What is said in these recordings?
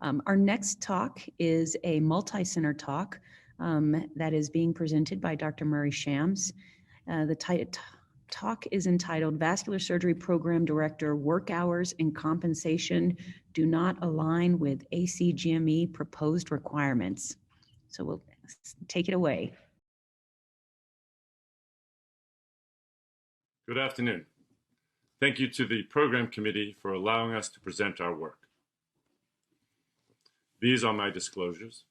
Our next talk is a multi-center talk that is being presented by Dr. Murray Shams. The talk is entitled Vascular Surgery Program Director Work Hours and Compensation Do Not Align with ACGME Proposed Requirements. So we'll take it away. Good afternoon. Thank you to the Program Committee for allowing us to present our work. These are my disclosures.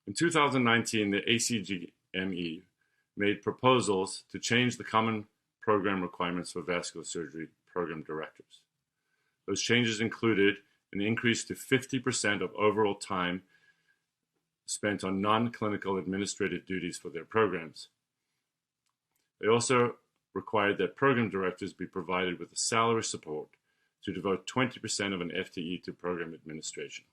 In 2019, the ACGME made proposals to change the common program requirements for vascular surgery program directors. Those changes included an increase to 50% of overall time spent on non-clinical administrative duties for their programs. They also required that program directors be provided with a salary support to devote 20% of an FTE to program administration.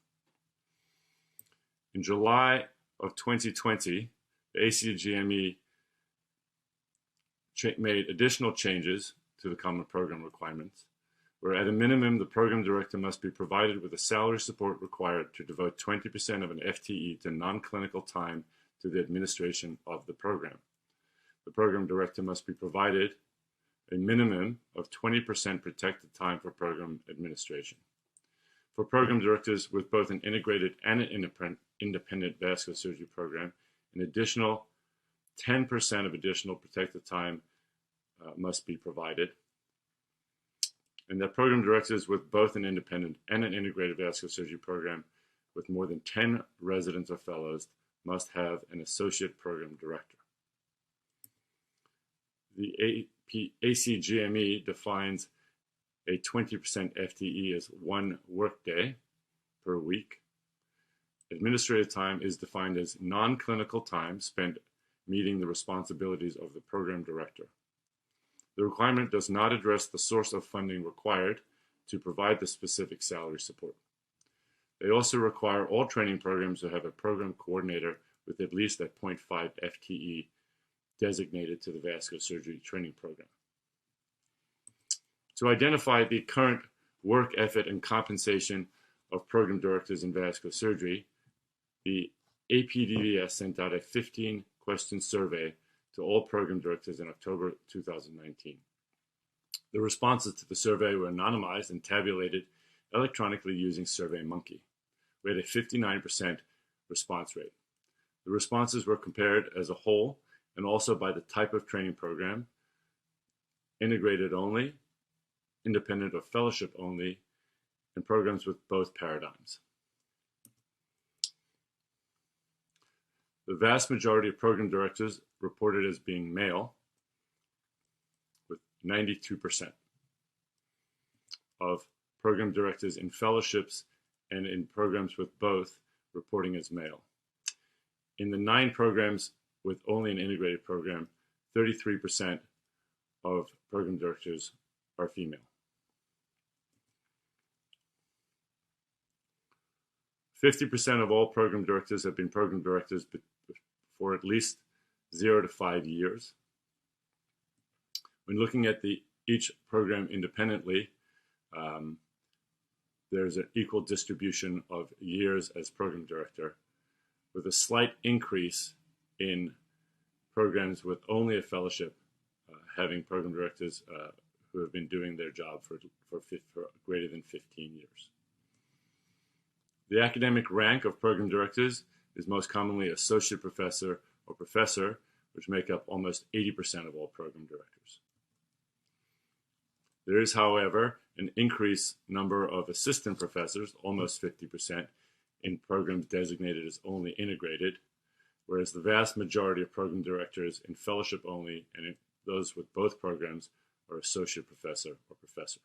In July of 2020, the ACGME made additional changes to the common program requirements, where at a minimum, the program director must be provided with a salary support required to devote 20% of an FTE to non-clinical time to the administration of the program. The program director must be provided a minimum of 20% protected time for program administration. For program directors with both an integrated and an independent vascular surgery program, an additional 10% of additional protected time must be provided. And that program directors with both an independent and an integrated vascular surgery program with more than 10 residents or fellows must have an associate program director. The ACGME defines a 20% FTE as 1 workday per week. Administrative time is defined as non-clinical time spent meeting the responsibilities of the program director. The requirement does not address the source of funding required to provide the specific salary support. They also require all training programs to have a program coordinator with at least a 0.5 FTE designated to the vascular surgery training program. To identify the current work effort and compensation of program directors in vascular surgery, the APDVS sent out a 15-question survey to all program directors in October 2019. The responses to the survey were anonymized and tabulated electronically using SurveyMonkey. We had a 59% response rate. The responses were compared as a whole and also by the type of training program, integrated only, independent or fellowship only, and programs with both paradigms. The vast majority of program directors reported as being male, with 92% of program directors in fellowships and in programs with both reporting as male. In the 9 programs with only an integrated program, 33% of program directors are female. 50% of all program directors have been program directors for at least 0 to 5 years. When looking at each program independently, there's an equal distribution of years as program director, with a slight increase in programs with only a fellowship, having program directors who have been doing their job for greater than 15 years. The academic rank of program directors is most commonly associate professor or professor, which make up almost 80% of all program directors. There is, however, an increased number of assistant professors, almost 50%, in programs designated as only integrated, whereas the vast majority of program directors in fellowship only and in those with both programs are associate professor or professor.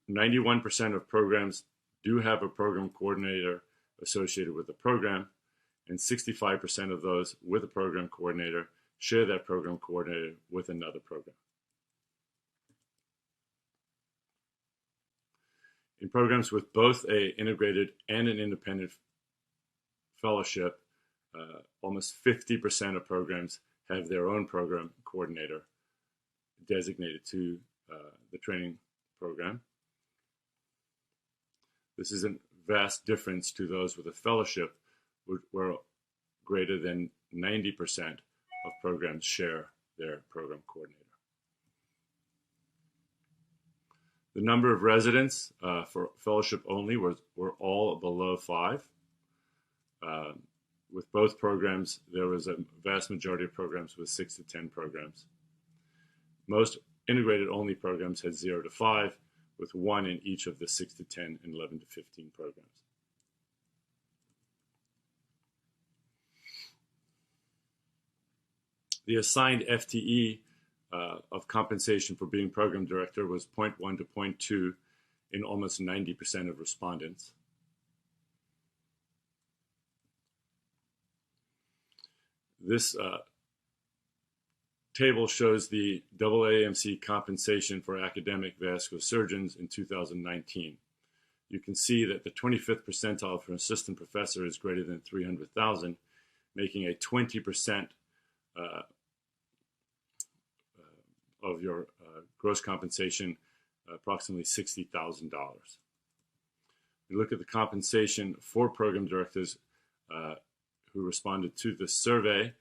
91% of programs do have a program coordinator associated with the program, and 65% of those with a program coordinator share that program coordinator with another program. In programs with both an integrated and an independent fellowship, almost 50% of programs have their own program coordinator designated to the training program. This is a vast difference to those with a fellowship, where greater than 90% of programs share their program coordinator. The number of residents for fellowship only were all below 5. With both programs, there was a vast majority of programs with 6 to 10 programs. Most integrated only programs had 0 to 5, with 1 in each of the 6 to 10 and 11 to 15 programs. The assigned FTE of compensation for being program director was 0.1 to 0.2 in almost 90% of respondents. This table shows the AAMC compensation for academic vascular surgeons in 2019. You can see that the 25th percentile for an assistant professor is greater than 300,000, making a 20% of your gross compensation, approximately $60,000. We look at the compensation for program directors who responded to the survey.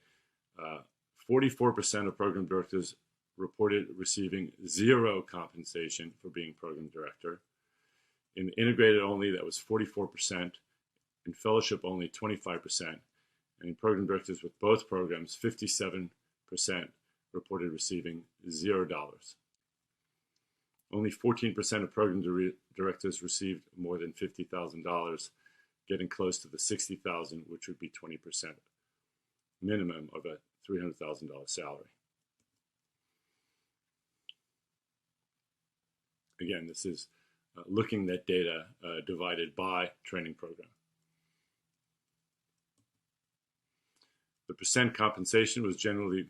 44% of program directors reported receiving 0 compensation for being program director. In integrated only, that was 44%. In fellowship only, 25%. And in program directors with both programs, 57% reported receiving $0. Only 14% of program directors received more than $50,000, getting close to the $60,000, which would be 20% minimum of a $300,000 salary. Again, this is looking at data divided by training program. The percent compensation was generally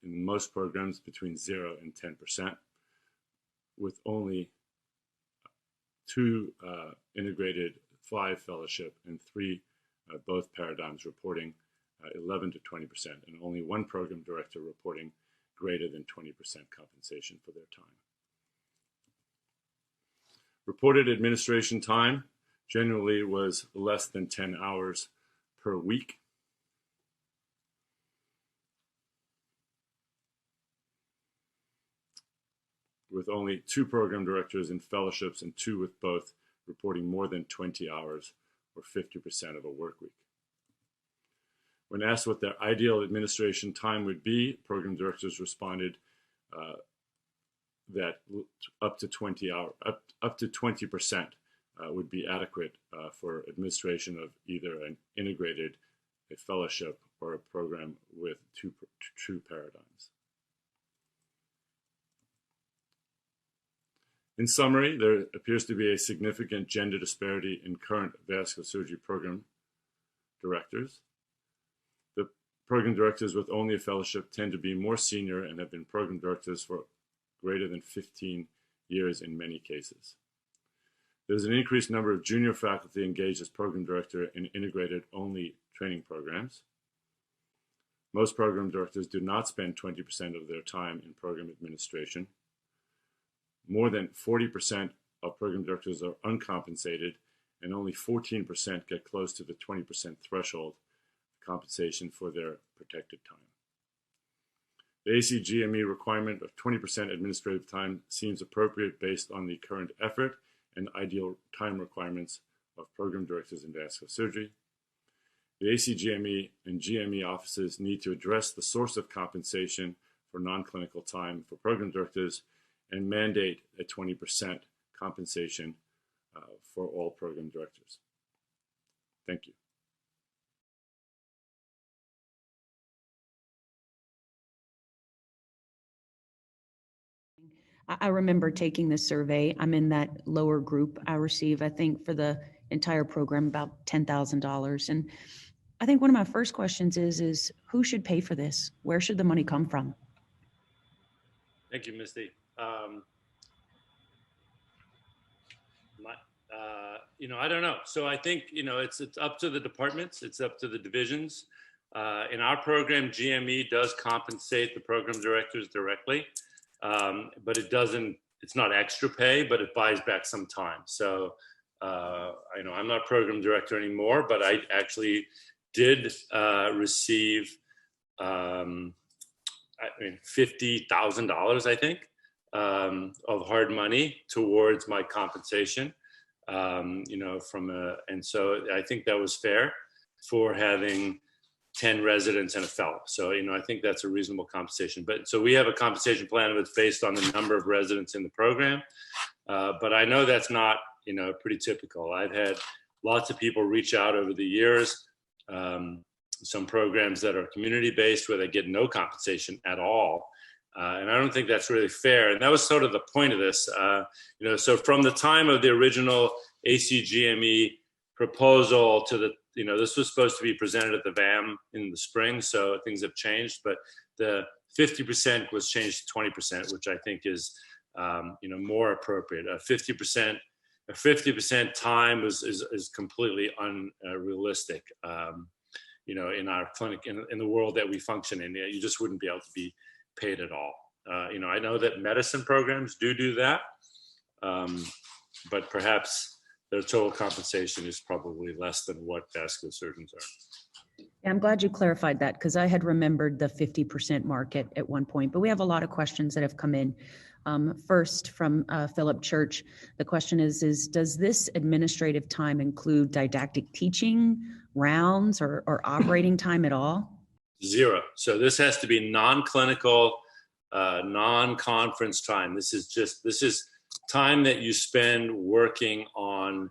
in most programs between 0 and 10%, with only 2 integrated, 5 fellowship, and 3 both paradigms reporting 11 to 20%, and only 1 program director reporting greater than 20% compensation for their time. Reported administration time generally was less than 10 hours per week. With only 2 program directors in fellowships and 2 with both reporting more than 20 hours or 50% of a work week. When asked what their ideal administration time would be, program directors responded that up to 20% would be adequate for administration of either an integrated, a fellowship, or a program with two paradigms. In summary, there appears to be a significant gender disparity in current vascular surgery program directors. The program directors with only a fellowship tend to be more senior and have been program directors for greater than 15 years in many cases. There's an increased number of junior faculty engaged as program director in integrated only training programs. Most program directors do not spend 20% of their time in program administration. More than 40% of program directors are uncompensated, and only 14% get close to the 20% threshold compensation for their protected time. The ACGME requirement of 20% administrative time seems appropriate based on the current effort and ideal time requirements of program directors in vascular surgery. The ACGME and GME offices need to address the source of compensation for non-clinical time for program directors and mandate a 20% compensation for all program directors. Thank you. I remember taking this survey. I'm in that lower group. I receive, I think, for the entire program about $10,000. And I think one of my first questions is who should pay for this? Where should the money come from? Thank you, Misty. I don't know. So I think, it's up to the departments. It's up to the divisions. In our program, GME does compensate the program directors directly. but it's not extra pay, but it buys back some time. So, I'm not program director anymore, but I actually did receive $50,000, I think, of hard money towards my compensation. And so I think that was fair for having 10 residents and a fellow. So, I think that's a reasonable compensation. But so we have a compensation plan that's based on the number of residents in the program. But I know that's not, pretty typical. I've had lots of people reach out over the years. Some programs that are community-based where they get no compensation at all. And I don't think that's really fair. And that was sort of the point of this. So from the time of the original ACGME proposal to the, this was supposed to be presented at the VAM in the spring, so things have changed. But the 50% was changed to 20%, which I think is, more appropriate. A 50% time is completely unrealistic. In our clinic, in the world that we function in, you just wouldn't be able to be paid at all. I know that medicine programs do that, but perhaps their total compensation is probably less than what vascular surgeons are. Yeah, I'm glad you clarified that, because I had remembered the 50% mark at one point, but we have a lot of questions that have come in. First, from Philip Church, the question is does this administrative time include didactic teaching, rounds, or operating time at all? Zero. So this has to be non-clinical, non-conference time. This is time that you spend working on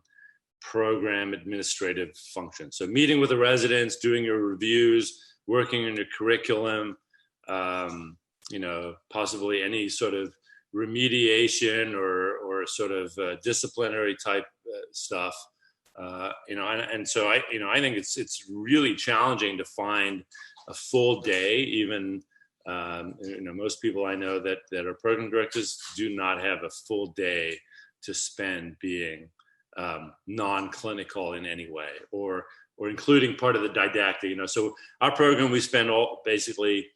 program administrative functions. So meeting with the residents, doing your reviews, working on your curriculum, possibly any sort of remediation or sort of disciplinary type stuff. And so I think it's really challenging to find a full day. Even most people I know that are program directors do not have a full day to spend being non-clinical in any way, or including part of the didactic. So our program, we spend basically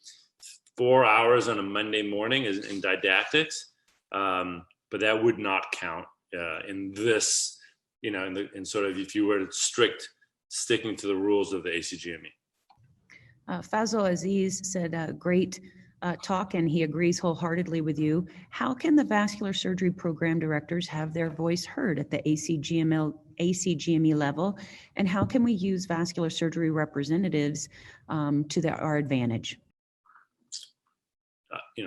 4 hours on a Monday morning in didactics, but that would not count in this. In sort of, if you were sticking to the rules of the ACGME. Fazal Aziz said, great talk, and he agrees wholeheartedly with you. How can the vascular surgery program directors have their voice heard at the ACGME level? And how can we use vascular surgery representatives to our advantage?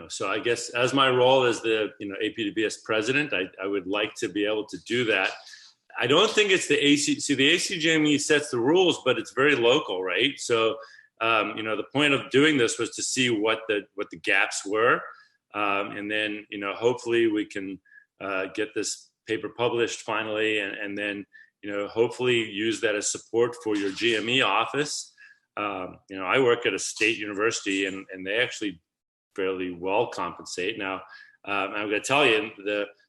So I guess as my role as the, APDBS president, I would like to be able to do that. I don't think it's the ACGME sets the rules, but it's very local, right? So, the point of doing this was to see what the gaps were. And then, hopefully we can get this paper published finally, and then, hopefully use that as support for your GME office. I work at a state university, and they actually fairly well compensate. Now, I'm going to tell you,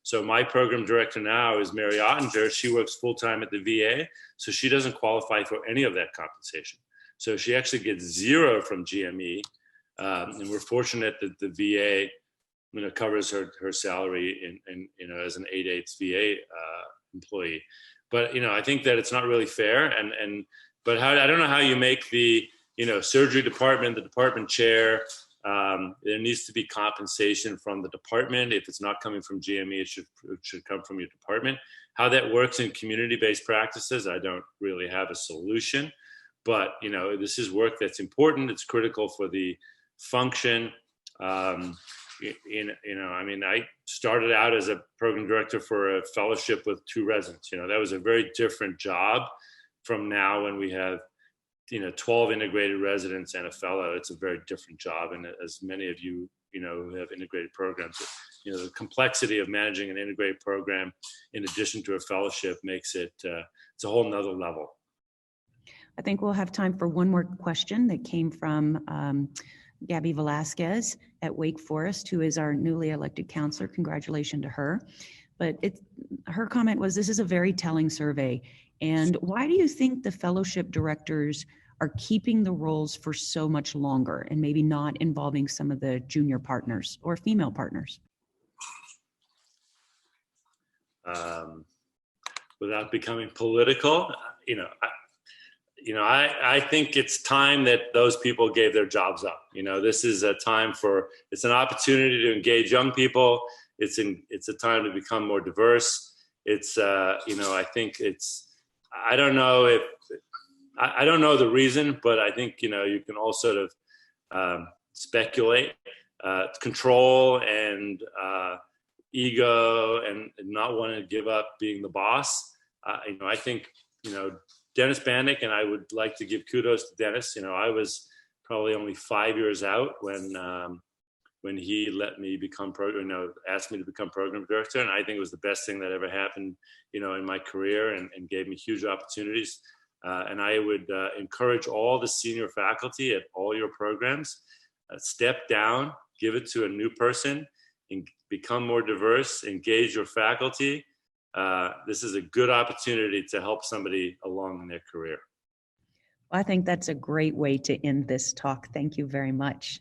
so my program director now is Mary Ottinger. She works full-time at the VA, so she doesn't qualify for any of that compensation. So she actually gets zero from GME, and we're fortunate that the VA, covers her salary in as an 8/8 VA employee. But I think that it's not really fair, but I don't know how you make the surgery department, the department chair. There needs to be compensation from the department. If it's not coming from GME, it should come from your department. How that works in community-based practices, I don't really have a solution. But, this is work that's important. It's critical for the function. I started out as a program director for a fellowship with 2 residents. That was a very different job from now when we have 12 integrated residents and a fellow. It's a very different job. And as many of you, who have integrated programs, the complexity of managing an integrated program in addition to a fellowship makes it, it's a whole nother level. I think we'll have time for one more question that came from Gabby Velasquez at Wake Forest, who is our newly elected counselor. Congratulations to her. But her comment was, this is a very telling survey. And why do you think the fellowship directors are keeping the roles for so much longer and maybe not involving some of the junior partners or female partners? without becoming political, I think it's time that those people gave their jobs up. This is a time it's an opportunity to engage young people. It's a time to become more diverse. It's, I think I don't know I don't know the reason, but I think, you can all sort of speculate, control and ego and not want to give up being the boss. I think, Dennis Bannock, and I would like to give kudos to Dennis. I was probably only 5 years out when he let me become asked me to become program director. And I think it was the best thing that ever happened, in my career and gave me huge opportunities. And I would encourage all the senior faculty at all your programs, step down, give it to a new person, and become more diverse, engage your faculty. This is a good opportunity to help somebody along in their career. I think that's a great way to end this talk. Thank you very much.